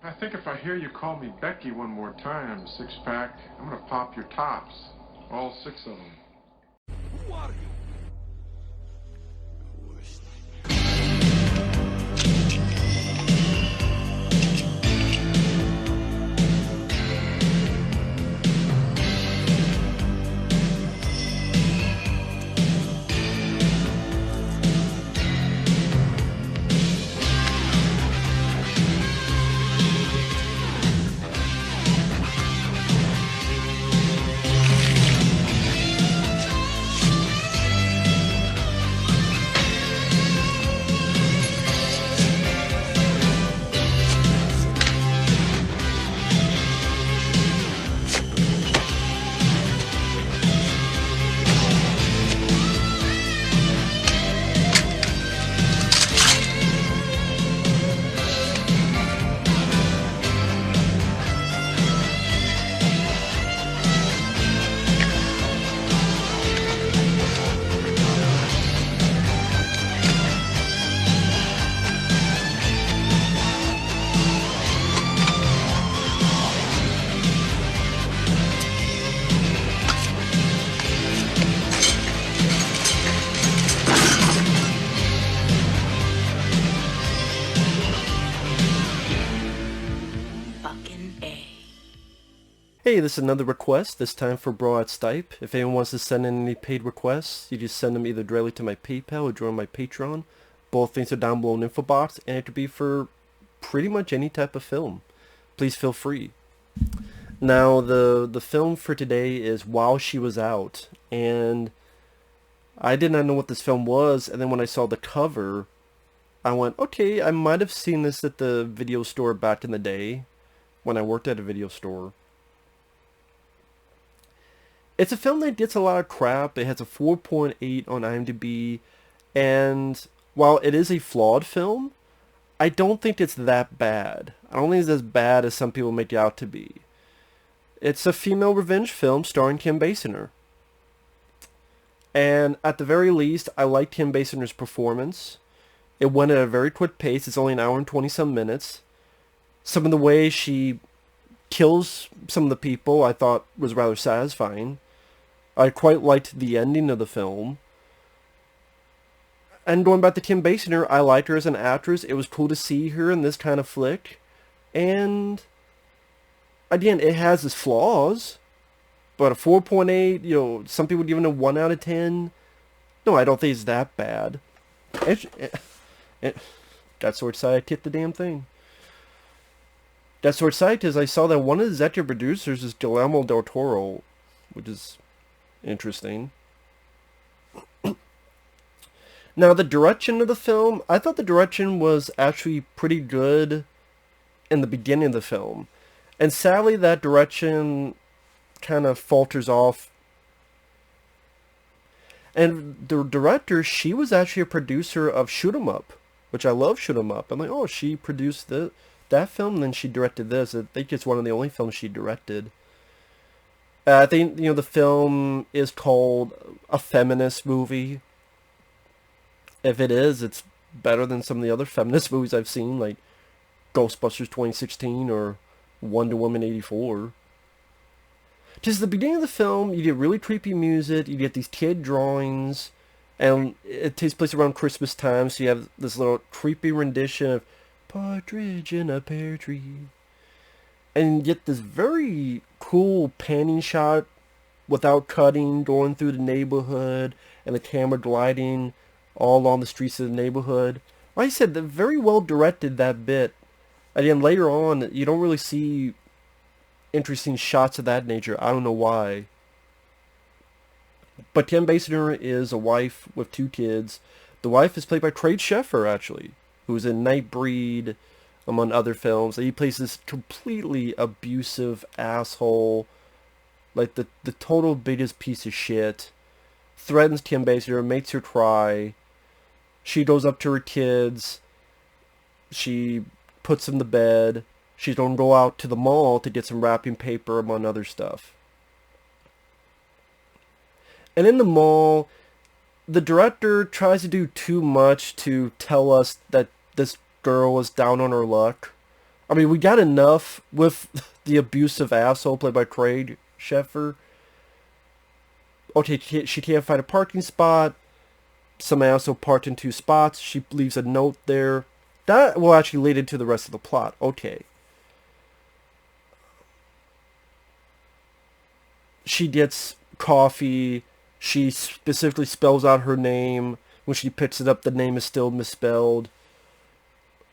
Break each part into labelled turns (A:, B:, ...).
A: I think if I hear you call me Becky one more time, six-pack, I'm gonna pop your tops. All six of them.
B: Who are you?
C: Hey, this is another request, this time for Bro at Stipe. If anyone wants to send in any paid requests, you just send them either directly to my PayPal or join my Patreon. Both things are down below in the info box, and it could be for pretty much any type of film. Please feel free. Now, the film for today is While She Was Out, and I did not know what this film was, and then when I saw the cover, I went, okay, I might have seen this at the video store back in the day, when I worked at a video store. It's a film that gets a lot of crap. It has a 4.8 on IMDb, and while it is a flawed film, I don't think it's that bad. I don't think it's as bad as some people make it out to be. It's a female revenge film starring Kim Basinger. And at the very least, I like Kim Basinger's performance. It went at a very quick pace. It's only an hour and 20-some minutes. Some of the way she kills some of the people I thought was rather satisfying. I quite liked the ending of the film. And going back to Kim Basinger, I liked her as an actress. It was cool to see her in this kind of flick. And again, it has its flaws. But a 4.8, some people give it a 1 out of 10. No, I don't think it's that bad. Got so excited I kicked the damn thing. Got so excited because I saw that one of the executive producers is Guillermo del Toro, which is interesting. Now, the direction of the film, I thought the direction was actually pretty good in the beginning of the film. And sadly, that direction kind of falters off. And the director, she was actually a producer of Shoot 'Em Up, which I love Shoot 'Em Up. I'm like, oh, she produced that film, and then she directed this. I think it's one of the only films she directed. I think, the film is called a feminist movie. If it is, it's better than some of the other feminist movies I've seen, like Ghostbusters 2016 or Wonder Woman 84. Just the beginning of the film, you get really creepy music, you get these kid drawings, and it takes place around Christmas time, so you have this little creepy rendition of Partridge in a Pear Tree. And you get this very cool panning shot without cutting, going through the neighborhood, and the camera gliding all along the streets of the neighborhood. Like I said, they're very well directed, that bit. And then later on, you don't really see interesting shots of that nature. I don't know why. But Kim Basinger is a wife with 2 kids. The wife is played by Craig Sheffer, actually, who's in Nightbreed, among other films. He plays this completely abusive asshole, like the total biggest piece of shit. Threatens Kim Basinger, makes her cry. She goes up to her kids. She puts them to bed. She's going to go out to the mall to get some wrapping paper, among other stuff. And in the mall, the director tries to do too much to tell us that this girl is down on her luck. I mean, we got enough with the abusive asshole played by Craig Sheffer. Okay, she can't find a parking spot. Some asshole parked in two spots. She leaves a note there. That will actually lead into the rest of the plot. Okay. She gets coffee. She specifically spells out her name. When she picks it up, the name is still misspelled.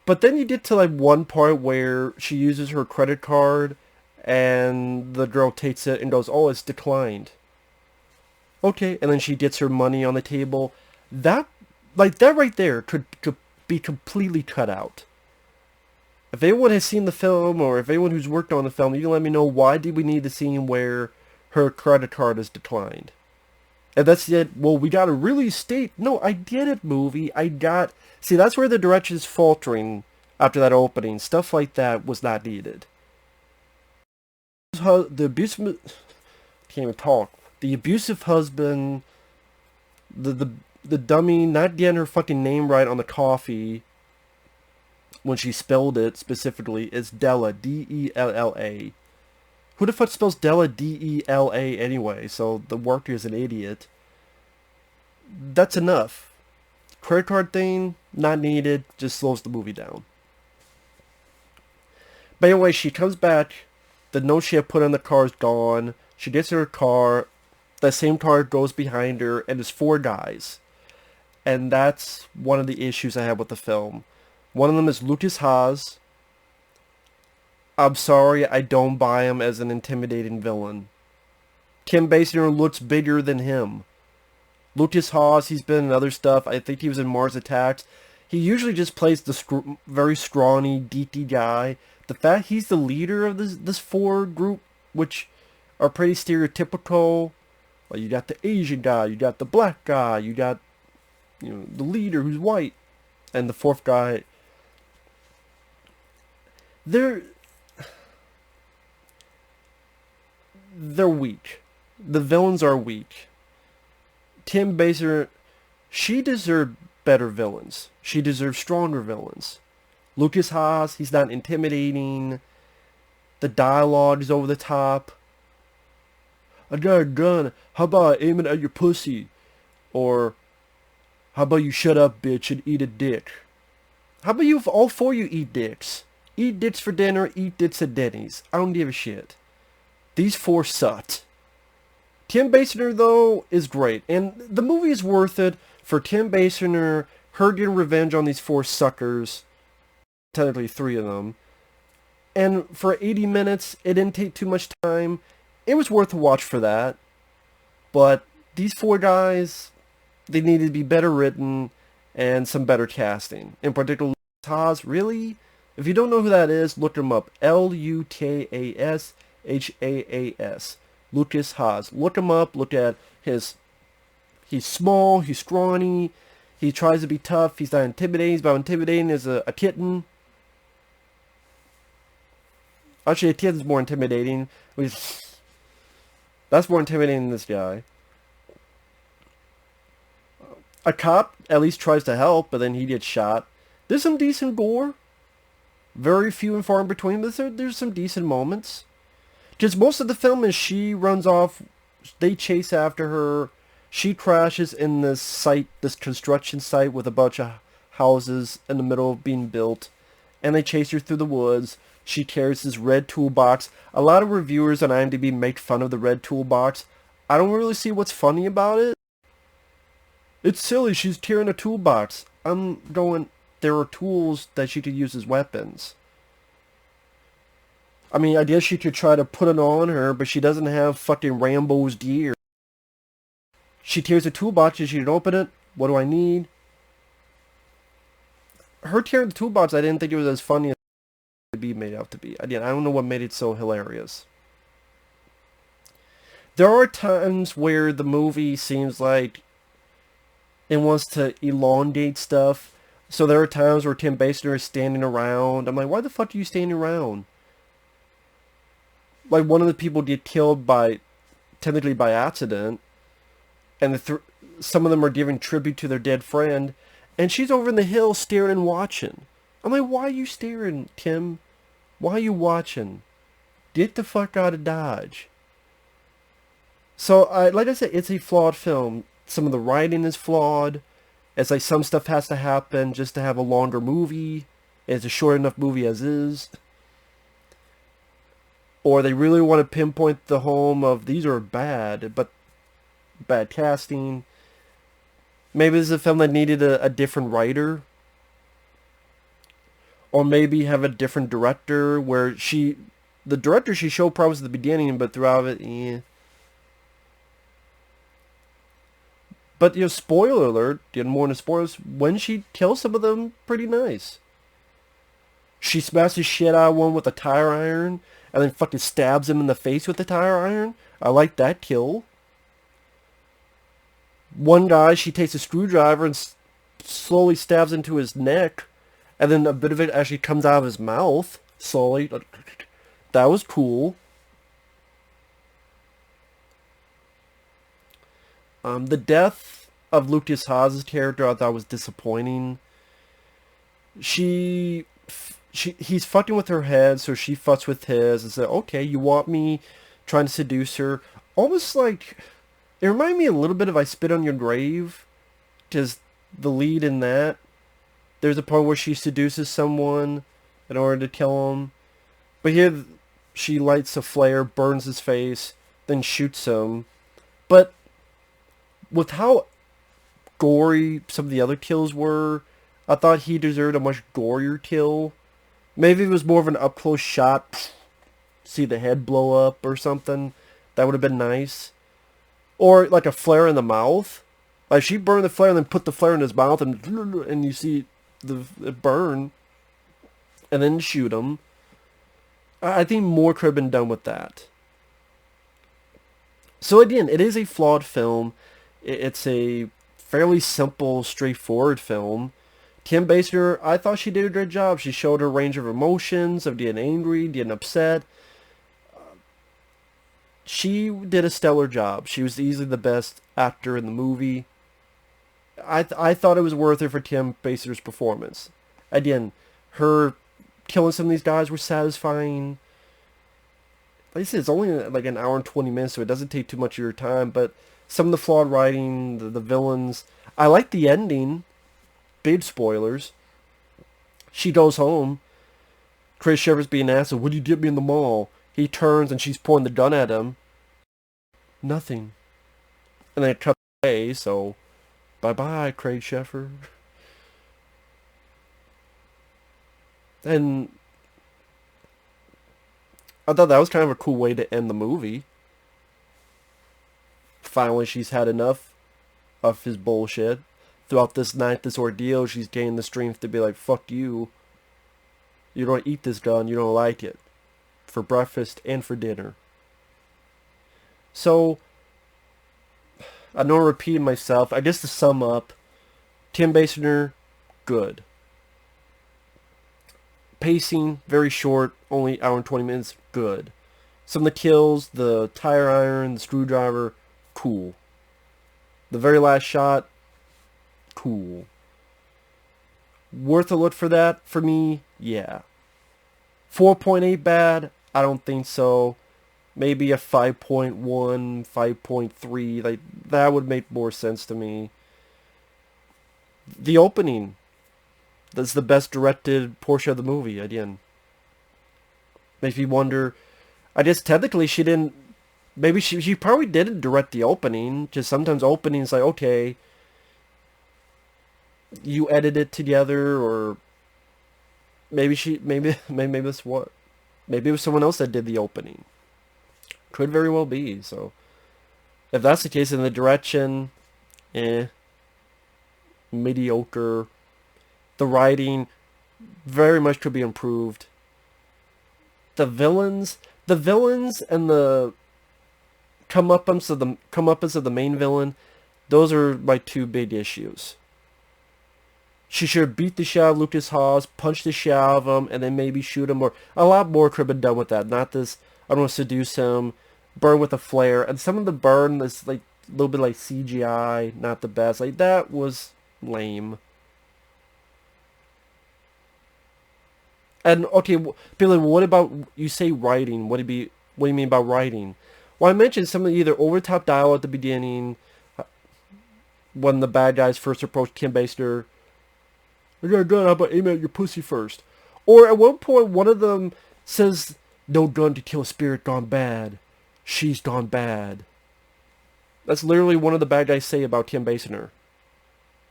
C: But then you get to like one part where she uses her credit card and the girl takes it and goes, oh, it's declined. Okay, and then she gets her money on the table. That right there could be completely cut out. If anyone has seen the film, or if anyone who's worked on the film, you can let me know, why did we need the scene where her credit card is declined? And that's it. Well, we gotta really state, no, I get it, movie. See, that's where the direction is faltering after that opening. Stuff like that was not needed. The abusive, can't even talk. The abusive husband, the dummy not getting her fucking name right on the coffee when she spelled it specifically is Della, D-E-L-L-A. Who the fuck spells Della, D-E-L-A anyway? So the worker is an idiot. That's enough. Credit card thing, not needed, just slows the movie down. But anyway, she comes back, the note she had put in the car is gone, she gets in her car, the same car goes behind her, and there's 4 guys. And that's one of the issues I have with the film. One of them is Lukas Haas. I'm sorry, I don't buy him as an intimidating villain. Kim Basinger looks bigger than him. Lukas Haas, he's been in other stuff. I think he was in Mars Attacks. He usually just plays the very scrawny, geeky guy. The fact he's the leader of this 4 group, which are pretty stereotypical. Well, you got the Asian guy, you got the black guy, you got, the leader who's white, and the 4th guy. They're weak. The villains are weak. Kim Basinger, she deserved better villains. She deserves stronger villains. Lukas Haas, he's not intimidating. The dialogue is over the top. I got a gun. How about I aim it at your pussy? Or, how about you shut up, bitch, and eat a dick? How about you, all 4 you eat dicks? Eat dicks for dinner, eat dicks at Denny's. I don't give a shit. These 4 sucked. Kim Basinger, though, is great. And the movie is worth it for Kim Basinger, her getting revenge on these 4 suckers. Technically 3 of them. And for 80 minutes, it didn't take too much time. It was worth a watch for that. But these 4 guys, they needed to be better written and some better casting. In particular, Haas, really? If you don't know who that is, look him up. Lukas Haas. Lukas Haas. Look him up. Look at his... He's small. He's scrawny. He tries to be tough. He's not intimidating. He's about intimidating as a kitten. Actually, a kitten's more intimidating. That's more intimidating than this guy. A cop at least tries to help, but then he gets shot. There's some decent gore. Very few and far in between, but there's some decent moments. Because most of the film is she runs off, they chase after her, she crashes in this site, this construction site with a bunch of houses in the middle of being built, and they chase her through the woods. She carries this red toolbox. A lot of reviewers on IMDb make fun of the red toolbox. I don't really see what's funny about it. It's silly, she's carrying a toolbox. I'm going, there are tools that she could use as weapons. I mean, I guess she could try to put it on her, but she doesn't have fucking Rambo's gear. She tears a toolbox and she can open it. What do I need? Her tearing the toolbox, I didn't think it was as funny as it be made out to be. Again, I don't know what made it so hilarious. There are times where the movie seems like it wants to elongate stuff. So there are times where Kim Basinger is standing around. I'm like, why the fuck are you standing around? Like, one of the people get killed technically by accident, and some of them are giving tribute to their dead friend, and she's over in the hill staring and watching. I'm like, why are you staring, Kim? Why are you watching? Get the fuck out of Dodge. So, like I said, it's a flawed film. Some of the writing is flawed. It's like some stuff has to happen just to have a longer movie. It's a short enough movie as is. Or they really want to pinpoint the home of these are bad, but bad casting. Maybe this is a film that needed a different writer. Or maybe have a different director where the director she showed promise at the beginning, but throughout it, eh. But, spoiler alert, getting more into spoilers, when she kills some of them, pretty nice. She smashes the shit out of one with a tire iron, and then fucking stabs him in the face with the tire iron. I like that kill. One guy, she takes a screwdriver and slowly stabs into his neck, and then a bit of it actually comes out of his mouth, slowly. That was cool. The death of Lukas Haas's character I thought was disappointing. He's fucking with her head, so she fucks with his and said, okay, you want me trying to seduce her. Almost like, it reminded me a little bit of I Spit on Your Grave, because the lead in that, there's a point where she seduces someone in order to kill him. But here, she lights a flare, burns his face, then shoots him. But with how gory some of the other kills were, I thought he deserved a much gorier kill. Maybe it was more of an up-close shot, see the head blow up or something. That would have been nice. Or like a flare in the mouth. Like she burned the flare and then put the flare in his mouth and you see it burn. And then shoot him. I think more could have been done with that. So again, it is a flawed film. It's a fairly simple, straightforward film. Kim Basinger, I thought she did a great job. She showed her range of emotions, of getting angry, getting upset. She did a stellar job. She was easily the best actor in the movie. I thought it was worth it for Kim Basinger's performance. Again, her killing some of these guys were satisfying. Like I said, it's only like an hour and 20 minutes, so it doesn't take too much of your time, but some of the flawed writing, the villains. I like the ending. Big spoilers. She goes home. Chris Shepard's being asked, "What did you get me in the mall?" He turns and she's pointing the gun at him. Nothing. And then it cuts away, so bye-bye, Craig Sheffer. And I thought that was kind of a cool way to end the movie. Finally, she's had enough of his bullshit. Throughout this night, this ordeal, she's gained the strength to be like, fuck you. You don't eat this gun, you don't like it. For breakfast and for dinner. So, I know I'm repeating myself. I guess to sum up, Kim Basinger, good. Pacing, very short, only hour and 20 minutes, good. Some of the kills, the tire iron, the screwdriver, cool. The very last shot, cool. Worth a look for that, for me, yeah. 4.8 bad, I don't think so. Maybe a 5.1, 5.3, like, that would make more sense to me. The opening, that's the best directed portion of the movie, again. Makes me wonder, I guess technically she didn't, maybe she probably didn't direct the opening, because sometimes openings like, okay, you edit it together, or maybe that's what, maybe it was someone else that did the opening. Could very well be. So if that's the case, in the direction, mediocre. The writing very much could be improved. The villains and the comeuppance of the main villain, those are my two big issues. She should have beat the shit out of Lukas Haas, punched the shit out of him, and then maybe shoot him, or a lot more could have been done with that. Not this, I don't want to seduce him, burn with a flare, and some of the burn is like a little bit like CGI, not the best. Like, that was lame. And okay, Billy, what about you say writing? What do you mean by writing? Well, I mentioned some of the either over top dialogue at the beginning, when the bad guys first approach Kim Basinger. I got a gun, how about aim at your pussy first? Or at one point, one of them says, "No gun to kill a spirit gone bad. She's gone bad." That's literally one of the bad guys say about Kim Basinger.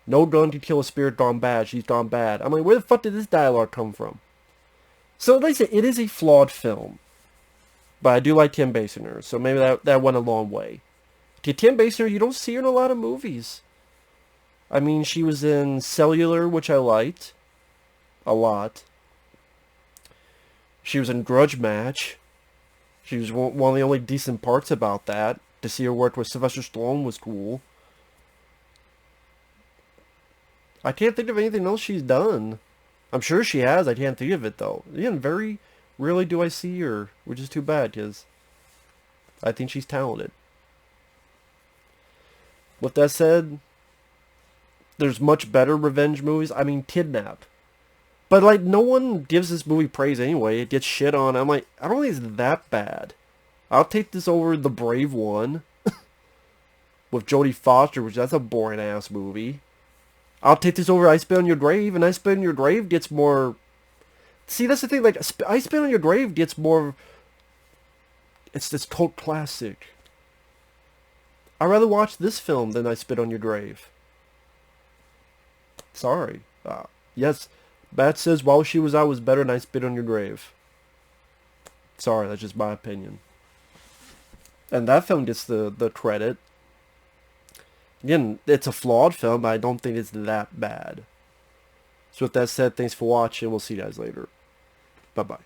C: No gun to kill a spirit gone bad. She's gone bad. I'm like, where the fuck did this dialogue come from? So, like I said, it is a flawed film. But I do like Kim Basinger, so maybe that went a long way. To Kim Basinger, you don't see her in a lot of movies. I mean, she was in Cellular, which I liked a lot. She was in Grudge Match. She was one of the only decent parts about that. To see her work with Sylvester Stallone was cool. I can't think of anything else she's done. I'm sure she has. I can't think of it, though. Again, very rarely do I see her, which is too bad, because I think she's talented. With that said, there's much better revenge movies. I mean, Kidnap. But, like, no one gives this movie praise anyway. It gets shit on. I'm like, I don't think it's that bad. I'll take this over The Brave One. With Jodie Foster, which that's a boring-ass movie. I'll take this over I Spit on Your Grave, and I Spit on Your Grave gets more... See, that's the thing, like, I Spit on Your Grave gets more... It's this cult classic. I'd rather watch this film than I Spit on Your Grave. Sorry. Yes, Bat says While She Was Out was better than I Spit on Your Grave. Sorry, that's just my opinion. And that film gets the credit. Again, it's a flawed film, but I don't think it's that bad. So with that said, thanks for watching. We'll see you guys later. Bye-bye.